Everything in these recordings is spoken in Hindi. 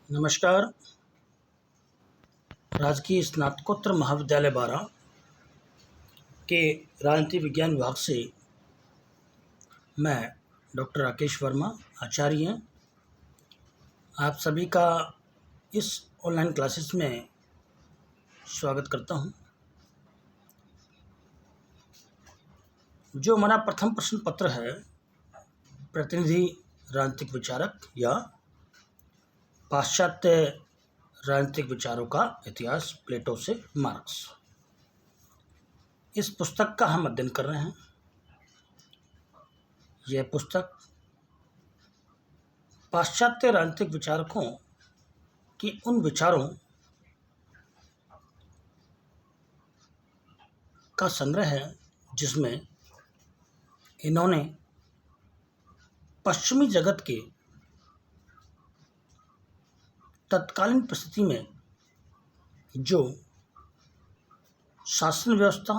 नमस्कार। राजकीय स्नातकोत्तर महाविद्यालय बारा के राजनीति विज्ञान विभाग से मैं डॉक्टर राकेश वर्मा आचार्य हैं। आप सभी का इस ऑनलाइन क्लासेस में स्वागत करता हूं। जो हमारा प्रथम प्रश्न पत्र है, प्रतिनिधि राजनीतिक विचारक या पाश्चात्य राजनीतिक विचारों का इतिहास, प्लेटो से मार्क्स, इस पुस्तक का हम अध्ययन कर रहे हैं। यह पुस्तक पाश्चात्य राजनीतिक विचारकों की उन विचारों का संग्रह है जिसमें इन्होंने पश्चिमी जगत के तत्कालीन परिस्थिति में जो शासन व्यवस्था,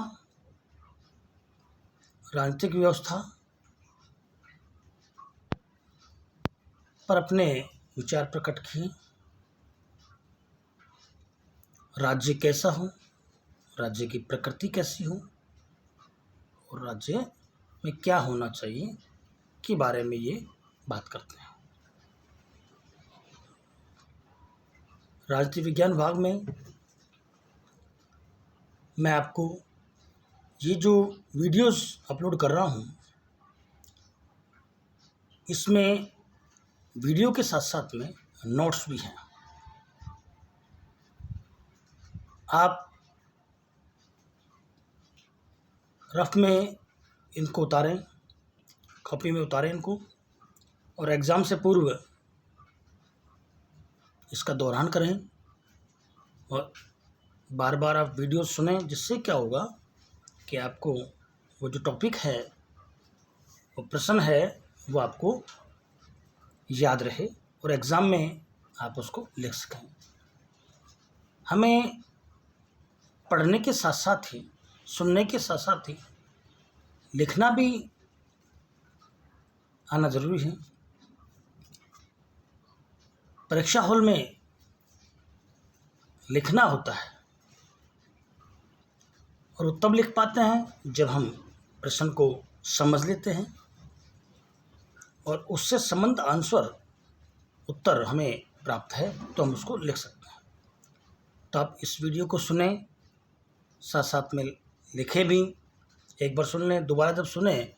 राजनीतिक व्यवस्था पर अपने विचार प्रकट किए। राज्य कैसा हो, राज्य की प्रकृति कैसी हो और राज्य में क्या होना चाहिए के बारे में ये बात करते हैं। राजनीति विज्ञान विभाग में मैं आपको ये जो वीडियोस अपलोड कर रहा हूँ, इसमें वीडियो के साथ साथ में नोट्स भी हैं। आप रफ में इनको उतारें, कॉपी में उतारें इनको, और एग्ज़ाम से पूर्व इसका दोहरान करें और बार बार आप वीडियो सुनें, जिससे क्या होगा कि आपको वो जो टॉपिक है, वो प्रश्न है, वो आपको याद रहे और एग्ज़ाम में आप उसको लिख सकें। हमें पढ़ने के साथ साथ ही, सुनने के साथ साथ ही लिखना भी आना ज़रूरी है। परीक्षा हॉल में लिखना होता है और वो तब लिख पाते हैं जब हम प्रश्न को समझ लेते हैं और उससे संबंध आंसर उत्तर हमें प्राप्त है तो हम उसको लिख सकते हैं। तो आप इस वीडियो को सुनें, साथ साथ में लिखें भी। एक बार सुन लें, दोबारा जब सुने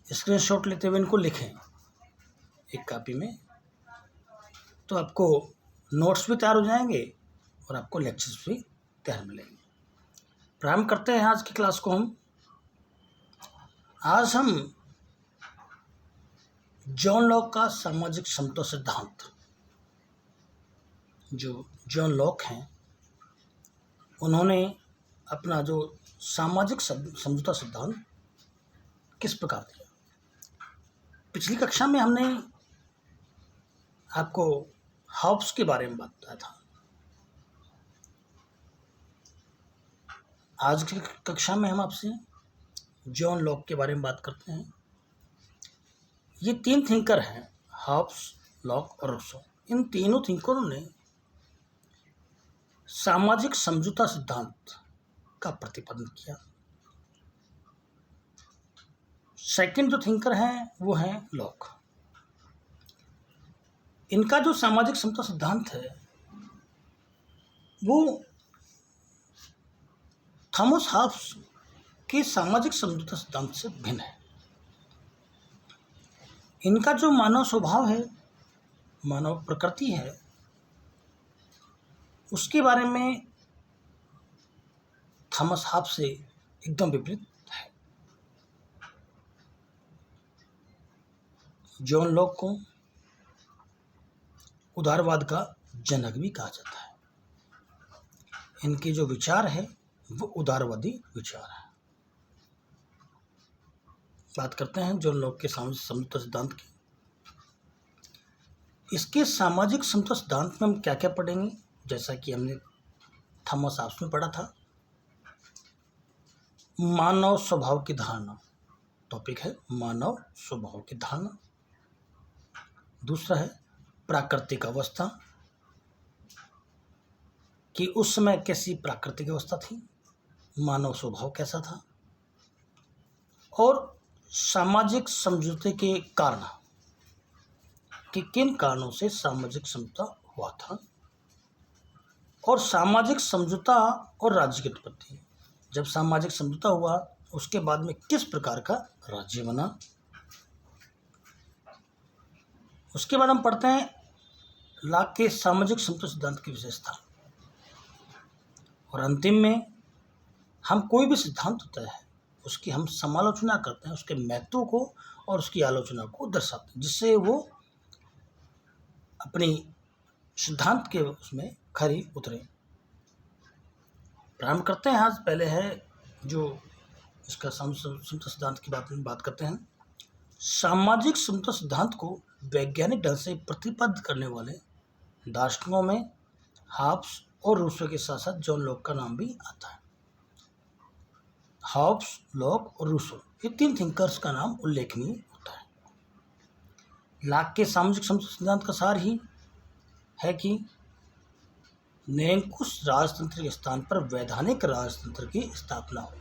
स्क्रीनशॉट लेते हुए इनको लिखें एक कॉपी में, तो आपको नोट्स भी तैयार हो जाएंगे और आपको लेक्चर्स भी तैयार मिलेंगे। प्रारंभ करते हैं आज की क्लास को। आज हम जॉन लॉक का सामाजिक समता सिद्धांत, जो जॉन लॉक हैं, उन्होंने अपना जो सामाजिक समझौता सिद्धांत किस प्रकार दिया। पिछली कक्षा में हमने आपको हॉब्स के बारे में बताया था। आज की कक्षा में हम आपसे जॉन लॉक के बारे में बात करते हैं। ये तीन थिंकर हैं, हॉब्स, लॉक और रूसो। इन तीनों थिंकरों ने सामाजिक समझौता सिद्धांत का प्रतिपादन किया। सेकंड जो थिंकर हैं वो हैं लॉक। इनका जो सामाजिक समता सिद्धांत है वो थॉमस हॉब्स के सामाजिक समझौता सिद्धांत से भिन्न है। इनका जो मानव स्वभाव है, मानव प्रकृति है, उसके बारे में थॉमस हॉब्स से एकदम विपरीत है। जॉन लॉक को उदारवाद का जनक भी कहा जाता है। इनके जो विचार है वो उदारवादी विचार है। बात करते हैं जॉन लॉक के सामाजिक समता सिद्धांत की। इसके सामाजिक समता सिद्धांत में हम क्या क्या पढ़ेंगे, जैसा कि हमने थॉमस हॉब्स में पढ़ा था। मानव स्वभाव की धारणा, टॉपिक है मानव स्वभाव की धारणा। दूसरा है प्राकृतिक अवस्था, कि उस समय कैसी प्राकृतिक अवस्था थी, मानव स्वभाव कैसा था, और सामाजिक समझौते के कारण, कि किन कारणों से सामाजिक समझौता हुआ था, और सामाजिक समझौता और राज्य की उत्पत्ति। जब सामाजिक समझौता हुआ उसके बाद में किस प्रकार का राज्य बना। उसके बाद हम पढ़ते हैं लाक के सामाजिक समता सिद्धांत की विशेषता, और अंतिम में हम कोई भी सिद्धांत होता है उसकी हम समालोचना करते हैं, उसके महत्व को और उसकी आलोचना को दर्शाते हैं, जिससे वो अपनी सिद्धांत के उसमें खरी उतरे। प्रारंभ करते हैं। आज पहले है जो इसका समता सिद्धांत की बात करते हैं। सामाजिक समता सिद्धांत को वैज्ञानिक ढंग से प्रतिपादित करने वाले दार्शनिकों में हॉब्स और रूसो के साथ साथ जॉन लॉक का नाम भी आता है। हॉब्स, लॉक और रूसो, ये 3 थिंकर्स का नाम उल्लेखनीय होता है। लाक के सामाजिक समता सिद्धांत का सार ही है कि निरंकुश राजतंत्र के स्थान पर वैधानिक राजतंत्र की स्थापना हो।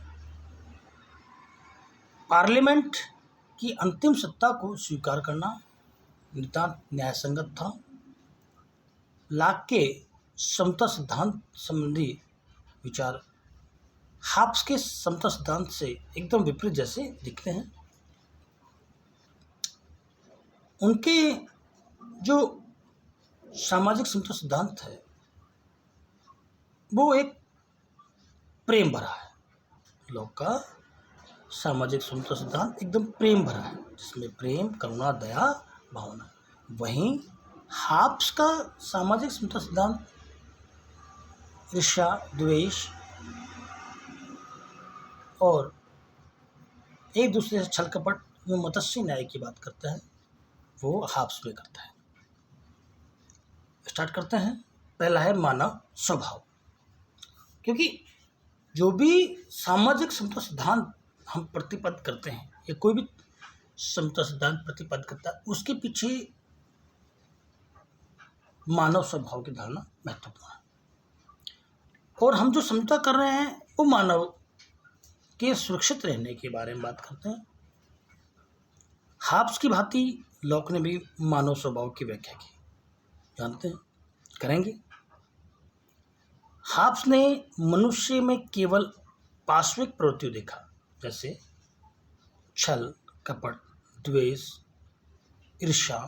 पार्लियामेंट की अंतिम सत्ता को स्वीकार करना नितांत न्यायसंगत था। लाक के समता सिद्धांत संबंधी विचार हॉब्स के समता सिद्धांत से एकदम विपरीत जैसे दिखते हैं। उनके जो सामाजिक समता सिद्धांत है वो एक प्रेम भरा है। लॉक का सामाजिक समता सिद्धांत एकदम प्रेम भरा है, जिसमें प्रेम, करुणा, दया, भावना। वहीं हॉब्स का सामाजिक समता सिद्धांत ईर्ष्या, द्वेष और एक दूसरे से छल कपट में मत्स्य न्याय की बात करता है, वो हॉब्स में करता है। स्टार्ट करते हैं। पहला है मानव स्वभाव, क्योंकि जो भी सामाजिक समता सिद्धांत हम प्रतिपादित करते हैं या कोई भी समता सिद्धांत प्रतिपादित करता है, उसके पीछे मानव स्वभाव की धारणा महत्वपूर्ण है। और हम जो समझौता कर रहे हैं वो मानव के सुरक्षित रहने के बारे में बात करते हैं। हॉब्स की भांति लॉक ने भी मानव स्वभाव की व्याख्या की, जानते हैं, करेंगे। हॉब्स ने मनुष्य में केवल पार्श्विक प्रवृत्तियों देखा, जैसे छल, कपट, द्वेष, ईर्ष्या।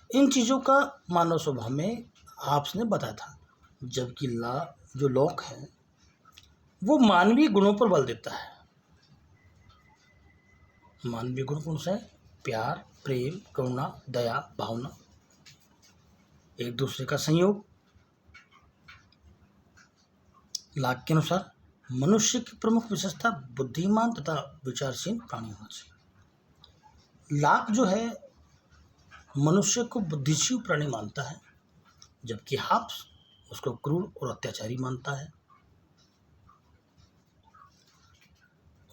इन चीज़ों का मानव स्वभाव में हॉब्स ने बताया था, जबकि जो लॉक है वो मानवीय गुणों पर बल देता है। मानवीय गुण कौन सा है? प्यार, प्रेम, करुणा, दया, भावना, एक दूसरे का संयोग। लॉक के अनुसार मनुष्य की प्रमुख विशेषता बुद्धिमान तथा विचारशील प्राणी होना चाहिए। लॉक जो है मनुष्य को बुद्धिशील प्राणी मानता है, जबकि हॉब्स उसको क्रूर और अत्याचारी मानता है।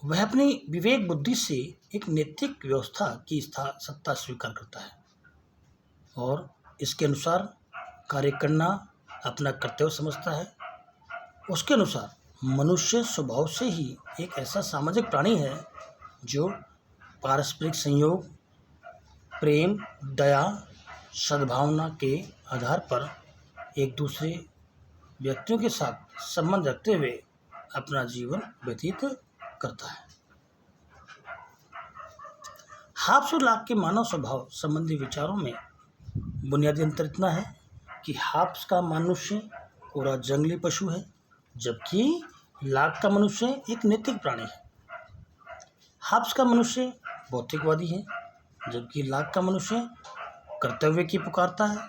वह अपनी विवेक बुद्धि से एक नैतिक व्यवस्था की सत्ता स्वीकार करता है और इसके अनुसार कार्य करना अपना कर्तव्य समझता है। उसके अनुसार मनुष्य स्वभाव से ही एक ऐसा सामाजिक प्राणी है जो पारस्परिक संयोग, प्रेम, दया, सद्भावना के आधार पर एक दूसरे व्यक्तियों के साथ संबंध रखते हुए अपना जीवन व्यतीत करता है। हॉब्स और लॉक के मानव स्वभाव संबंधी विचारों में बुनियादी अंतर इतना है कि हॉब्स का मनुष्य पूरा जंगली पशु है, जबकि लॉक का मनुष्य एक नैतिक प्राणी है। हॉब्स का मनुष्य भौतिकवादी है, जबकि लॉक का मनुष्य कर्तव्य की पुकारता है।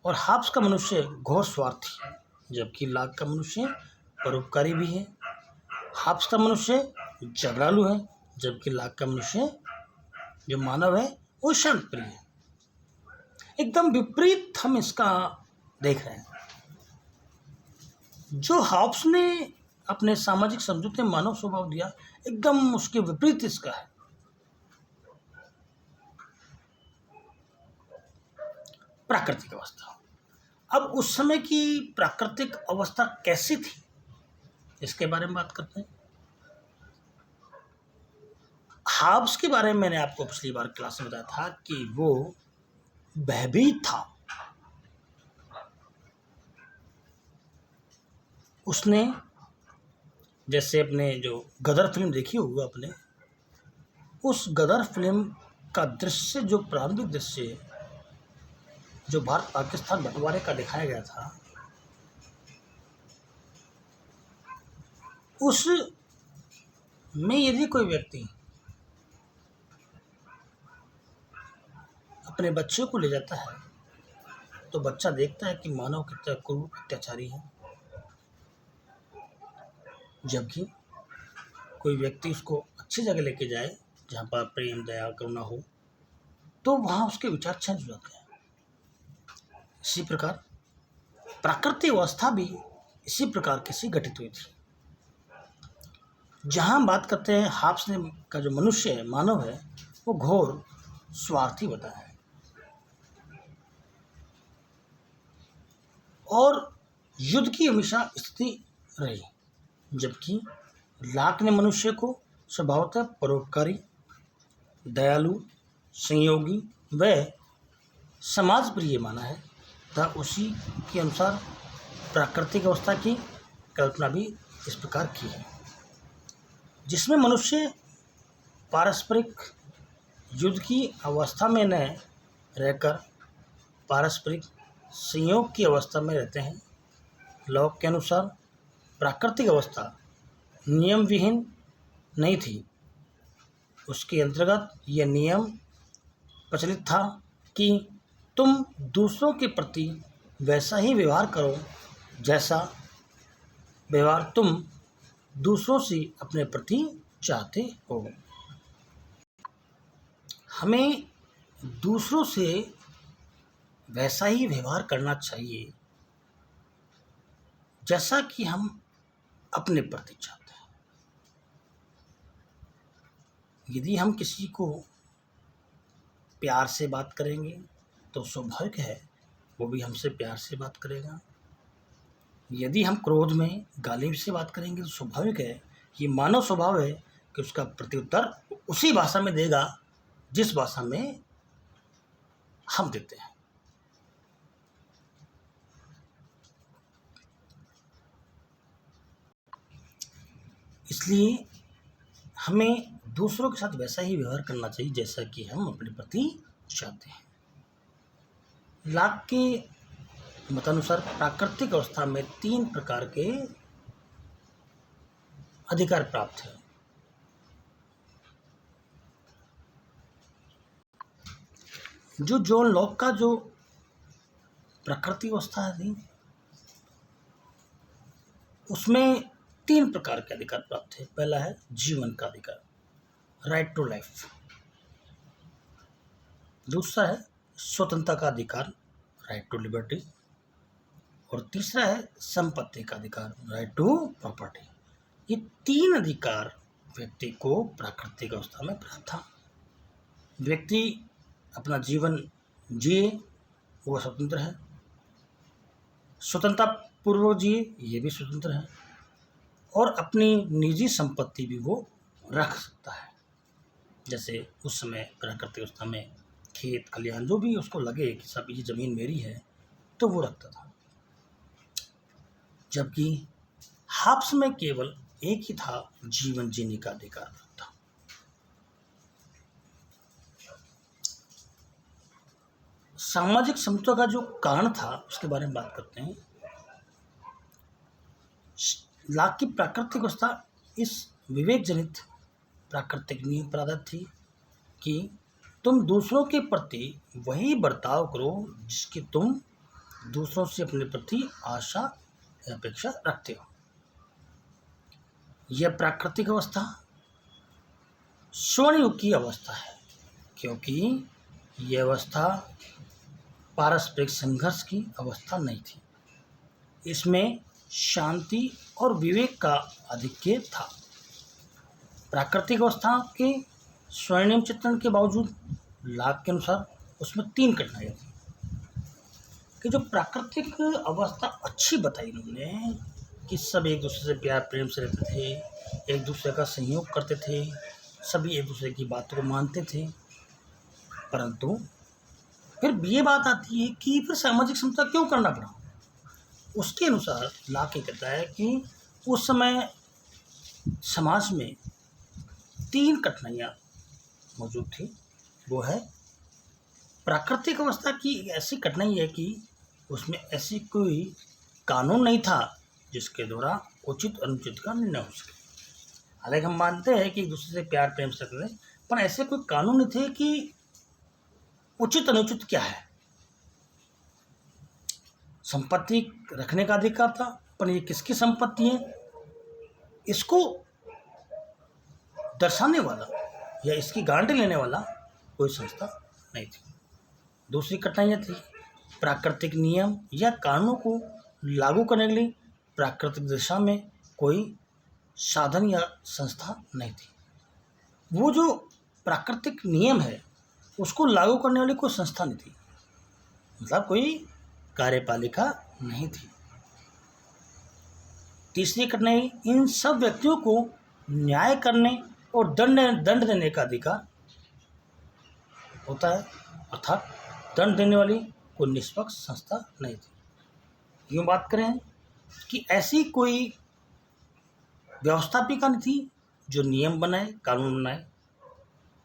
और हॉब्स का मनुष्य घोर स्वार्थी है, जबकि लॉक का मनुष्य परोपकारी भी है। हॉब्स का मनुष्य झगड़ालू है, जबकि लॉक का मनुष्य जो मानव है वो शांत प्रिय है। एकदम विपरीत हम इसका देख रहे हैं। जो हॉब्स ने अपने सामाजिक समझौते में मानव स्वभाव दिया, एकदम उसके विपरीत इसका है। प्राकृतिक अवस्था। अब उस समय की प्राकृतिक अवस्था कैसी थी, इसके बारे में बात करते हैं। हाब्स के बारे में मैंने आपको पिछली बार क्लास में बताया था कि वो भयभीत था। उसने जैसे अपने जो गदर फिल्म देखी होगी आपने, उस गदर फिल्म का दृश्य, जो प्रारंभिक दृश्य जो भारत पाकिस्तान बंटवारे का दिखाया गया था, उस में यदि कोई व्यक्ति अपने बच्चे को ले जाता है तो बच्चा देखता है कि मानव कितना क्रूर अत्याचारी है, जबकि कोई व्यक्ति उसको अच्छी जगह लेके जाए जहाँ पर प्रेम, दया, करुणा हो, तो वहाँ उसके विचार चेंज हो जाते हैं। इसी प्रकार प्राकृतिक अवस्था भी इसी प्रकार की सी घटित हुई थी। जहाँ हम बात करते हैं हाब्स ने का जो मनुष्य है, मानव है, वो घोर स्वार्थी बताया है और युद्ध की हमेशा स्थिति रही, जबकि लाक ने मनुष्य को स्वभावतः परोपकारी, दयालु, संयोगी व समाज प्रिय माना है तथा उसी के अनुसार प्राकृतिक अवस्था की कल्पना भी इस प्रकार की है, जिसमें मनुष्य पारस्परिक युद्ध की अवस्था में न रहकर पारस्परिक संयोग की अवस्था में रहते हैं। लॉक के अनुसार प्राकृतिक अवस्था नियम विहीन नहीं थी। उसके अंतर्गत यह नियम प्रचलित था कि तुम दूसरों के प्रति वैसा ही व्यवहार करो जैसा व्यवहार तुम दूसरों से अपने प्रति चाहते हो। हमें दूसरों से वैसा ही व्यवहार करना चाहिए जैसा कि हम अपने प्रति चाहते हैं। यदि हम किसी को प्यार से बात करेंगे तो स्वाभाविक है वो भी हमसे प्यार से बात करेगा। यदि हम क्रोध में, गाली से बात करेंगे तो स्वाभाविक है, ये मानव स्वभाव है कि उसका प्रत्युत्तर उसी भाषा में देगा जिस भाषा में हम देते हैं। इसलिए हमें दूसरों के साथ वैसा ही व्यवहार करना चाहिए जैसा कि हम अपने प्रति चाहते हैं। लाक के मतानुसार प्राकृतिक अवस्था में 3 प्रकार के अधिकार प्राप्त हैं। जो जॉन लॉक का जो प्राकृतिक अवस्था थी, उसमें 3 प्रकार के अधिकार प्राप्त है। पहला है जीवन का अधिकार, राइट टू लाइफ। दूसरा है स्वतंत्रता का अधिकार, राइट टू लिबर्टी। और तीसरा है संपत्ति का अधिकार, राइट टू प्रॉपर्टी। ये 3 अधिकार व्यक्ति को प्राकृतिक अवस्था में प्राप्त था। व्यक्ति अपना जीवन जिए, वो स्वतंत्र है। स्वतंत्रता पूर्वक जिए, ये भी स्वतंत्र है। और अपनी निजी संपत्ति भी वो रख सकता है। जैसे उस समय प्राकृतिक अवस्था में खेत खलिहान जो भी उसको लगे कि सब ये ज़मीन मेरी है, तो वो रखता था। जबकि हाब्स में केवल एक ही था, जीवन जीने का अधिकार था। सामाजिक समता का जो कारण था उसके बारे में बात करते हैं। लाक की प्राकृतिक अवस्था इस विवेक जनित प्राकृतिक नियम पर आधारित थी कि तुम दूसरों के प्रति वही बर्ताव करो जिसकी तुम दूसरों से अपने प्रति आशा या अपेक्षा रखते हो। यह प्राकृतिक अवस्था स्वर्ण युग की अवस्था है, क्योंकि यह अवस्था पारस्परिक संघर्ष की अवस्था नहीं थी। इसमें शांति और विवेक का आधिक्य था। प्राकृतिक अवस्था के स्वर्णिम चित्रण के बावजूद लाक के अनुसार उसमें 3 कठिनाइयाँ थी। कि जो प्राकृतिक अवस्था अच्छी बताई इन्होंने कि सब एक दूसरे से प्यार प्रेम से रहते थे, एक दूसरे का सहयोग करते थे, सभी एक दूसरे की बातों को मानते थे। परंतु फिर ये बात आती है कि फिर सामाजिक समता क्यों करना पड़ा। उसके अनुसार लाके कहता है कि उस समय समाज में 3 कठिनाइयाँ मौजूद थी। वो है प्राकृतिक अवस्था की एक ऐसी कठिनाई है कि उसमें ऐसी कोई कानून नहीं था जिसके द्वारा उचित अनुचित का निर्णय हो सके। हालांकि हम मानते हैं कि एक दूसरे से प्यार प्रेम से रखते, पर ऐसे कोई कानून नहीं थे कि उचित अनुचित क्या है। संपत्ति रखने का अधिकार था, पर ये किसकी संपत्ति है इसको दर्शाने वाला या इसकी गारंटी लेने वाला कोई संस्था नहीं थी। दूसरी कठिनाइयाँ थी प्राकृतिक नियम या कानूनों को लागू करने के लिए प्राकृतिक दिशा में कोई साधन या संस्था नहीं थी। वो जो प्राकृतिक नियम है उसको लागू करने वाली कोई संस्था नहीं थी, मतलब कोई कार्यपालिका नहीं थी। तीसरी कठिनाई, इन सब व्यक्तियों को न्याय करने और दंड देने का अधिकार होता है, अर्थात दंड देने वाली कोई निष्पक्ष संस्था नहीं थी। यूँ बात करें कि ऐसी कोई व्यवस्थापिका नहीं थी जो नियम बनाए, कानून बनाए।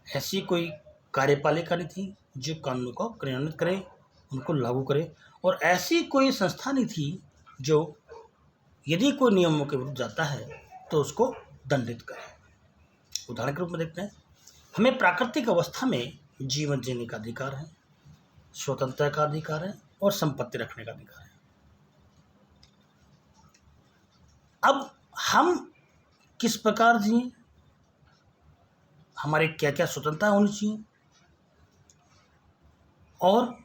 ऐसी कोई कार्यपालिका नहीं थी जो कानूनों को क्रियान्वित करे, उनको लागू करे। और ऐसी कोई संस्था नहीं थी जो यदि कोई नियमों के विरुद्ध जाता है तो उसको दंडित करे। उदाहरण के रूप में देखते हैं, हमें प्राकृतिक अवस्था में जीवन जीने का अधिकार है, स्वतंत्रता का अधिकार है और संपत्ति रखने का अधिकार है। अब हम किस प्रकार जिए, हमारे क्या क्या स्वतंत्रता होनी चाहिए और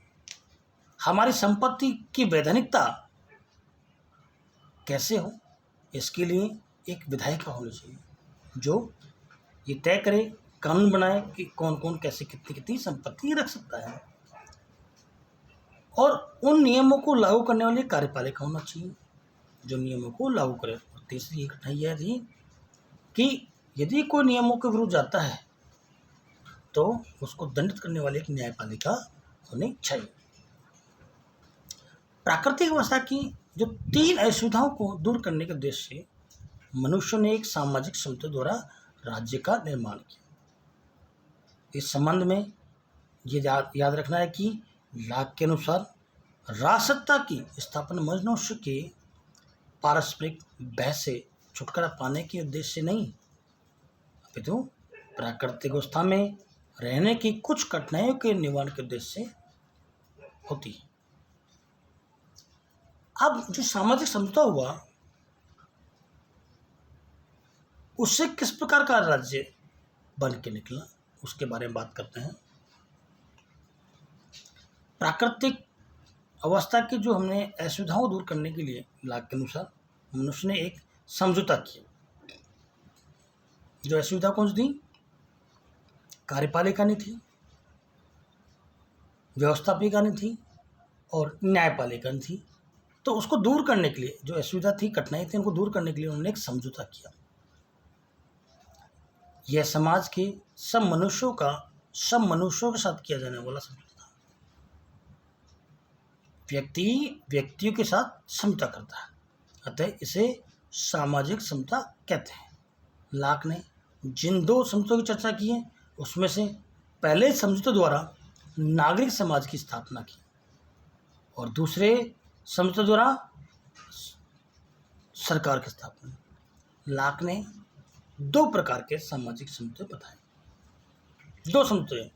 हमारी संपत्ति की वैधानिकता कैसे हो, इसके लिए एक विधायिका होनी चाहिए जो ये तय करे, कानून बनाए कि कौन कौन कैसे कितनी कितनी संपत्ति रख सकता है। और उन नियमों को लागू करने वाली कार्यपालिका होना चाहिए जो नियमों को लागू करे। और तीसरी एक कठिनाई यह थी कि यदि कोई नियमों के विरुद्ध जाता है तो उसको दंडित करने वाली एक न्यायपालिका होनी चाहिए। प्राकृतिक अवस्था की जो 3 असुविधाओं को दूर करने के उद्देश्य से मनुष्य ने एक सामाजिक समता द्वारा राज्य का निर्माण किया। इस संबंध में ये याद रखना है कि लाक के अनुसार राजसत्ता की स्थापना मनुष्य के पारस्परिक बहस से छुटकारा पाने के उद्देश्य से नहीं, अपितु प्राकृतिक अवस्था में रहने की कुछ कठिनाइयों के निवारण के उद्देश्य से होती है। अब जो सामाजिक समझौता हुआ उससे किस प्रकार का राज्य बन के निकला उसके बारे में बात करते हैं। प्राकृतिक अवस्था की जो हमने असुविधाओं दूर करने के लिए लाक के अनुसार मनुष्य ने एक समझौता किया। जो असुविधा कौन सी थी, कार्यपालिका नहीं थी, व्यवस्थापिका नहीं थी और न्यायपालिका नहीं थी। तो उसको दूर करने के लिए जो असुविधा थी, कठिनाई थी, उनको दूर करने के लिए उन्होंने एक समझौता किया। यह समाज के सब मनुष्यों के साथ किया जाने वाला समझौता। व्यक्ति व्यक्तियों के साथ समझौता करता है, अतः इसे सामाजिक समता कहते हैं। लाक ने जिन 2 समझौतों की चर्चा की है उसमें से पहले समझौते द्वारा नागरिक समाज की स्थापना की और दूसरे समझौते द्वारा सरकार की स्थापना। लाक ने 2 प्रकार के सामाजिक समझौते बताए। 2 समझौते,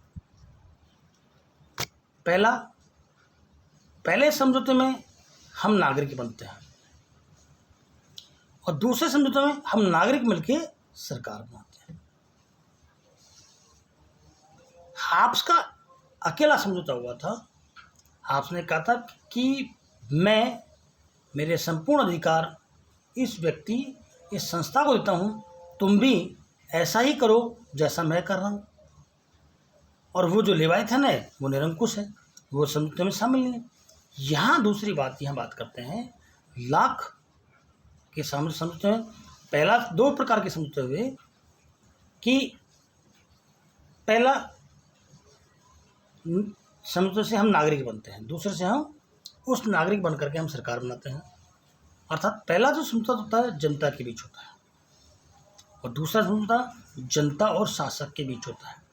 पहले समझौते में हम नागरिक बनते हैं और दूसरे समझौते में हम नागरिक मिलकर सरकार बनाते हैं। हाब्स का अकेला समझौता हुआ था। हाब्स ने कहा था कि मैं मेरे संपूर्ण अधिकार इस व्यक्ति, इस संस्था को देता हूँ, तुम भी ऐसा ही करो जैसा मैं कर रहा हूँ। और वो जो लेवायथन है वो निरंकुश है, वो समझौते में शामिल नहीं है। यहाँ दूसरी बात यहाँ बात करते हैं लाख के सामने समझते हैं। पहला दो प्रकार के समझते हुए कि पहला समझौते से हम नागरिक बनते हैं, दूसरे से हम उस नागरिक बन करके हम सरकार बनाते हैं। अर्थात पहला जो समझौता होता है जनता के बीच होता है और दूसरा समझौता जनता और शासक के बीच होता है।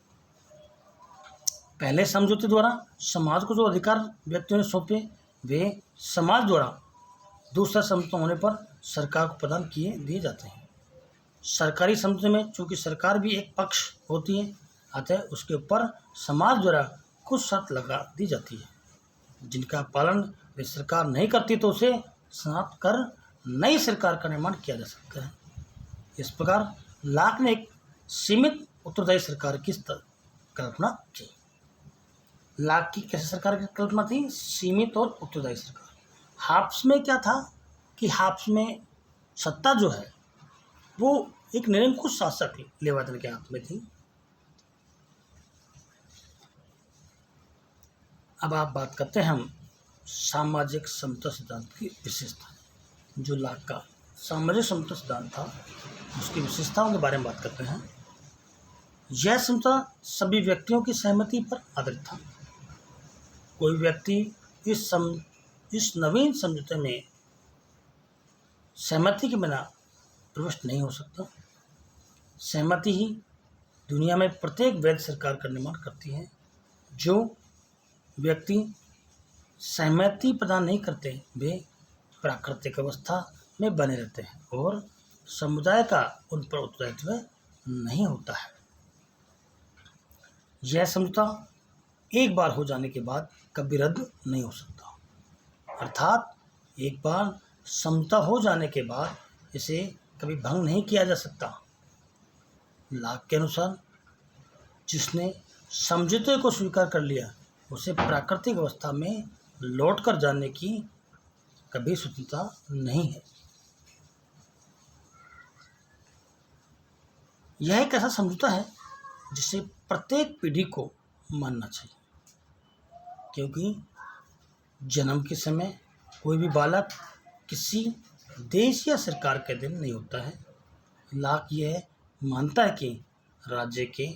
पहले समझौते द्वारा समाज को जो अधिकार व्यक्तियों ने सौंपे वे समाज द्वारा दूसरा समझौता होने पर सरकार को प्रदान दिए जाते हैं। सरकारी समझौते में चूंकि सरकार भी एक पक्ष होती है, अतः उसके ऊपर समाज द्वारा कुछ शर्त लगा दी जाती है जिनका पालन वे सरकार नहीं करती तो उसे समाप्त कर नई सरकार का निर्माण किया जा सकता है। इस प्रकार लाक ने एक सीमित उत्तरदायी सरकार की कल्पना की। लाक की कैसे सरकार की कल्पना थी? सीमित और उत्तरदायी सरकार। हाब्स में क्या था कि हाब्स में सत्ता जो है वो एक निरंकुश शासक लेवातन के हाथ में थी। अब आप बात करते हैं हम सामाजिक समता सिद्धांत की विशेषता। जो लाक का सामाजिक समता सिद्धांत था उसकी विशेषताओं के बारे में बात करते हैं। यह समता सभी व्यक्तियों की सहमति पर आधारित था। कोई व्यक्ति इस नवीन समझौते में सहमति के बिना प्रविष्ट नहीं हो सकता। सहमति ही दुनिया में प्रत्येक वैध सरकार का निर्माण करती है। जो व्यक्ति सहमति प्रदान नहीं करते वे प्राकृतिक अवस्था में बने रहते हैं और समुदाय का उन पर उत्तरदायित्व नहीं होता है। यह समझौता एक बार हो जाने के बाद कभी रद्द नहीं हो सकता। अर्थात एक बार समझौता हो जाने के बाद इसे कभी भंग नहीं किया जा सकता। लाक के अनुसार जिसने समझौते को स्वीकार कर लिया उसे प्राकृतिक अवस्था में लौटकर जाने की कभी स्वतंत्रता नहीं है। यह एक ऐसा समझौता है जिसे प्रत्येक पीढ़ी को मानना चाहिए, क्योंकि जन्म के समय कोई भी बालक किसी देश या सरकार के अधीन नहीं होता है। लाक यह मानता है कि राज्य के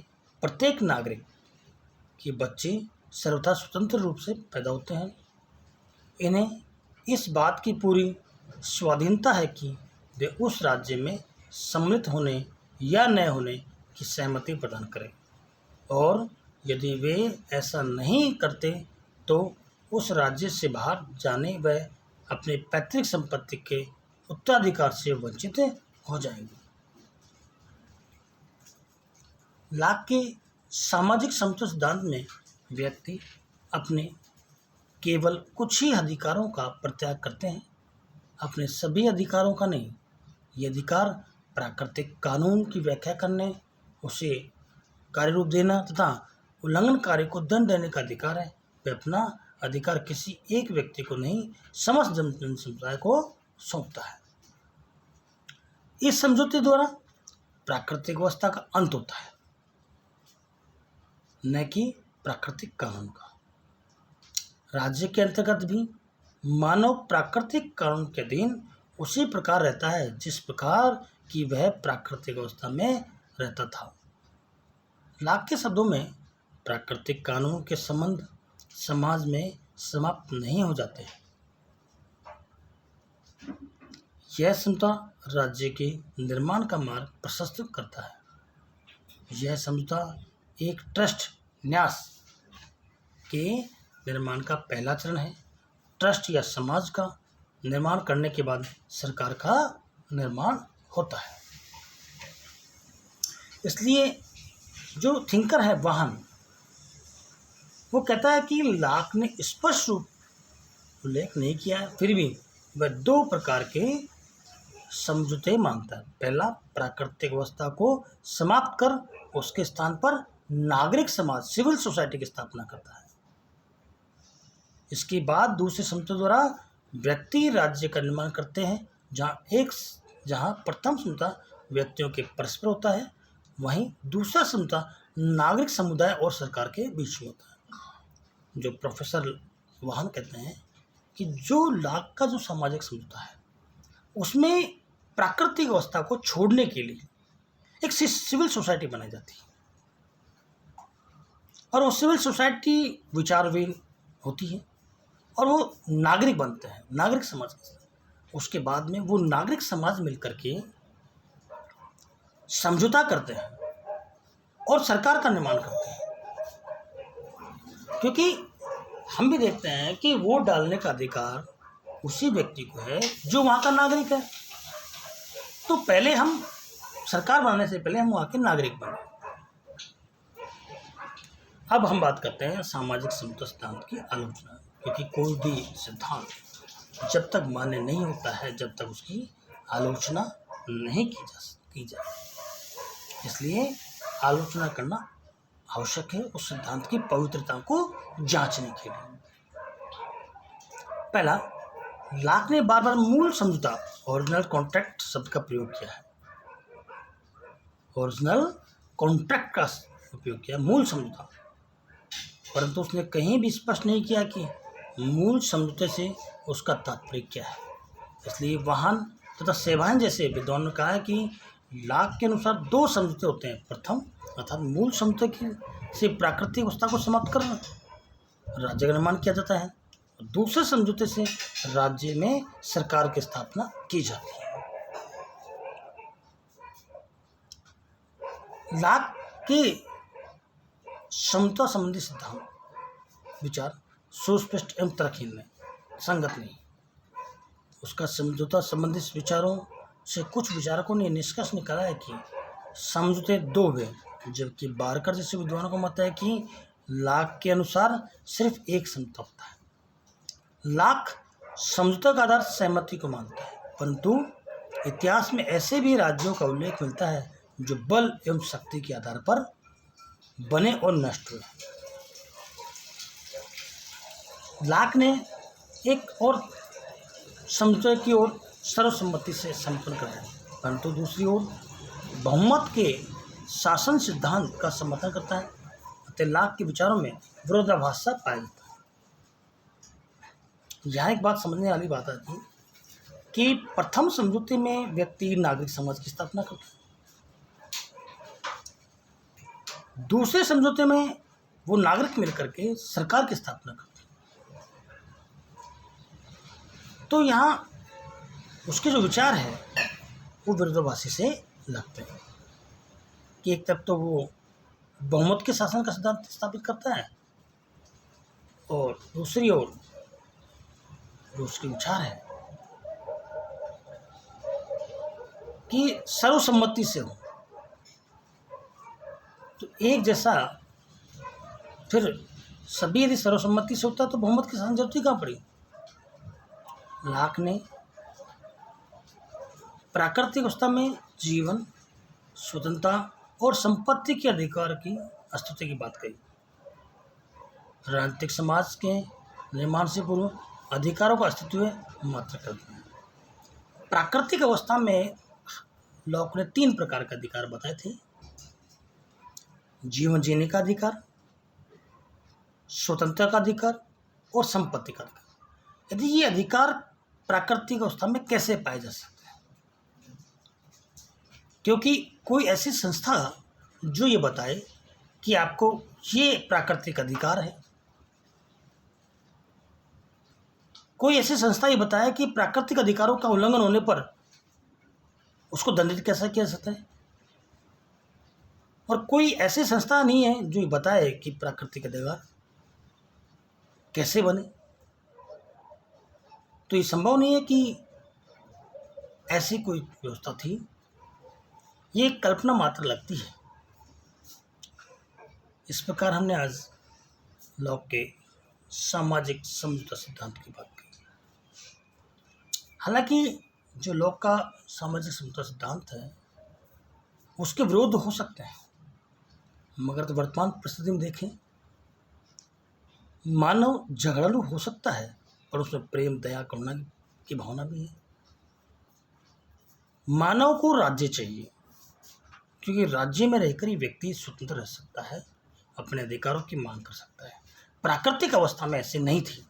प्रत्येक नागरिक के बच्चे सर्वथा स्वतंत्र रूप से पैदा होते हैं। इन्हें इस बात की पूरी स्वाधीनता है कि वे उस राज्य में सम्मिलित होने या न होने की सहमति प्रदान करें और यदि वे ऐसा नहीं करते तो उस राज्य से बाहर जाने व अपने पैतृक संपत्ति के उत्तराधिकार से वंचित हो जाएंगे। लाक के सामाजिक समता सिद्धांत में व्यक्ति अपने केवल कुछ ही अधिकारों का परित्याग करते हैं, अपने सभी अधिकारों का नहीं। ये अधिकार प्राकृतिक कानून की व्याख्या करने, उसे कार्य रूप देना तथा उल्लंघनकारी को दंड देने का अधिकार है। वे अपना अधिकार किसी एक व्यक्ति को नहीं, समस्त जन समुदाय को सौंपता है। इस समझौते द्वारा प्राकृतिक अवस्था का अंत होता है, न कि प्राकृतिक कानून का। राज्य के अंतर्गत भी मानव प्राकृतिक कानून के अधीन उसी प्रकार रहता है जिस प्रकार की वह प्राकृतिक अवस्था में रहता था। लाक के शब्दों में प्राकृतिक कानून के संबंध समाज में समाप्त नहीं हो जाते हैं। यह समझौता राज्य के निर्माण का मार्ग प्रशस्त करता है। यह समझौता एक ट्रस्ट न्यास के निर्माण का पहला चरण है। ट्रस्ट या समाज का निर्माण करने के बाद सरकार का निर्माण होता है। इसलिए जो थिंकर है वाहन, वो कहता है कि लाक ने स्पष्ट रूप उल्लेख नहीं किया है, फिर भी वह दो प्रकार के समझौते मानता है। पहला, प्राकृतिक अवस्था को समाप्त कर उसके स्थान पर नागरिक समाज, सिविल सोसाइटी की स्थापना करता है। इसके बाद दूसरे समझौते द्वारा व्यक्ति राज्य का निर्माण करते हैं, जहाँ प्रथम समझौता व्यक्तियों के परस्पर होता है, वहीं दूसरा समझौता नागरिक समुदाय और सरकार के बीच में होता है। जो प्रोफेसर वाहन कहते हैं कि जो लाख का जो सामाजिक समझौता है उसमें प्राकृतिक अवस्था को छोड़ने के लिए एक सिविल सोसाइटी बनाई जाती है, और वो सिविल सोसाइटी विचारहीन होती है और वो नागरिक बनते हैं, नागरिक समाज। उसके बाद में वो नागरिक समाज मिलकर के समझौता करते हैं और सरकार का निर्माण करते हैं, क्योंकि हम भी देखते हैं कि वोट डालने का अधिकार उसी व्यक्ति को है जो वहाँ का नागरिक है। तो पहले हम सरकार बनाने से पहले हम वहाँ के नागरिक बने। अब हम बात करते हैं सामाजिक समता सिद्धांत की आलोचना, क्योंकि कोई भी सिद्धांत जब तक मान्य नहीं होता है जब तक उसकी आलोचना नहीं की जाए, इसलिए आलोचना करना आवश्यक है उस सिद्धांत की पवित्रता को जांचने के लिए। पहला, लाक ने बार बार मूल समझौता ओरिजिनल कॉन्ट्रैक्ट शब्द का प्रयोग किया है। ओरिजिनल कॉन्ट्रैक्ट का उपयोग किया, मूल समझौता, परंतु उसने कहीं भी स्पष्ट नहीं किया कि मूल समझौते से उसका तात्पर्य क्या है। इसलिए वाहन तथा सेवाएं जैसे विद्वानों ने कहा है कि लाक के अनुसार दो समझौते होते हैं। प्रथम अर्थात मूल समझौते से प्राकृतिक अवस्था को समाप्त करना, राज्य का निर्माण किया जाता है। दूसरे समझौते से राज्य में सरकार की स्थापना की जाती है। लाक के समता संबंधी सिद्धांत विचार सुस्पष्ट एवं तर्कहीन में संगत नहीं। उसका समझौता संबंधी विचारों से कुछ विचारकों ने निष्कर्ष निकाला है कि समझौते दो हुए, जबकि बारकर जैसे विद्वानों का मत है कि लाक के अनुसार सिर्फ एक समझौता होता है। लाक समझौता का आधार सहमति को मानता है, परंतु इतिहास में ऐसे भी राज्यों का उल्लेख मिलता है जो बल एवं शक्ति के आधार पर बने और नष्ट हुए। लाक ने एक और समझौते की ओर सर्वसम्मति से संपन्न कर दिया, परंतु दूसरी ओर बहुमत के शासन सिद्धांत का समर्थन करता है। अतः लाक के विचारों में विरोधाभास सा पाया जाता है। यहाँ एक बात समझने वाली बात आती है कि प्रथम समझौते में व्यक्ति नागरिक समाज की स्थापना करता है, दूसरे समझौते में वो नागरिक मिलकर के सरकार की स्थापना करते हैं। तो यहाँ उसके जो विचार है वो विरोधाभासी से लगते हैं कि एक तरफ तो वो बहुमत के शासन का सिद्धांत स्थापित करता है और दूसरी ओर जो उसके विचार है कि सर्वसम्मति से हो, तो एक जैसा फिर सभी यदि सर्वसम्मति से होता तो बहुमत की शासन जरूरत ही कहाँ पड़ी। लाक ने प्राकृतिक अवस्था में जीवन, स्वतंत्रता और संपत्ति के अधिकार की अस्तित्व की बात कही। राजनीतिक समाज के निर्माण से पूर्व अधिकारों का अस्तित्व मात्र करते हैं। प्राकृतिक अवस्था में लॉक ने 3 प्रकार के अधिकार बताए थे: जीवन जीने का अधिकार, स्वतंत्रता का अधिकार और संपत्ति का अधिकार। यदि ये अधिकार प्राकृतिक अवस्था में कैसे पाए जा सकते हैं, क्योंकि कोई ऐसी संस्था जो ये बताए कि आपको ये प्राकृतिक अधिकार है, कोई ऐसी संस्था ये बताए कि प्राकृतिक अधिकारों का उल्लंघन होने पर उसको दंडित कैसे किया जाता है, और कोई ऐसी संस्था नहीं है जो ये बताए कि प्राकृतिक अधिकार कैसे बने। तो ये संभव नहीं है कि ऐसी कोई व्यवस्था थी, ये कल्पना मात्र लगती है। इस प्रकार हमने आज लॉक के सामाजिक समझौता सिद्धांत की बात की। हालांकि जो लॉक का सामाजिक समझौता सिद्धांत है उसके विरोध हो सकते हैं, मगर तो वर्तमान परिस्थिति में देखें, मानव झगड़ालू हो सकता है पर उसमें प्रेम, दया, करुणा की भावना भी है। मानव को राज्य चाहिए, क्योंकि राज्य में रहकर ही व्यक्ति स्वतंत्र रह सकता है, अपने अधिकारों की मांग कर सकता है। प्राकृतिक अवस्था में ऐसे नहीं थी।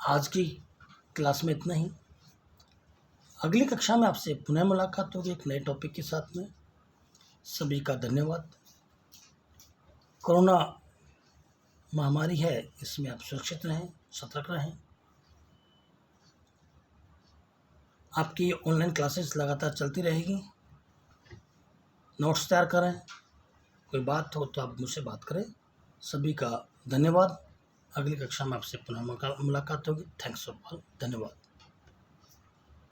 आज की क्लास में इतना ही। अगली कक्षा में आपसे पुनः मुलाकात होगी एक नए टॉपिक के साथ में। सभी का धन्यवाद। कोरोना महामारी है, इसमें आप सुरक्षित रहें, सतर्क रहें। आपकी ऑनलाइन क्लासेस लगातार चलती रहेगी। नोट्स तैयार करें, कोई बात हो तो आप मुझसे बात करें। सभी का धन्यवाद। अगली कक्षा में आपसे पुनः मुलाकात होगी। Thanks for all. धन्यवाद।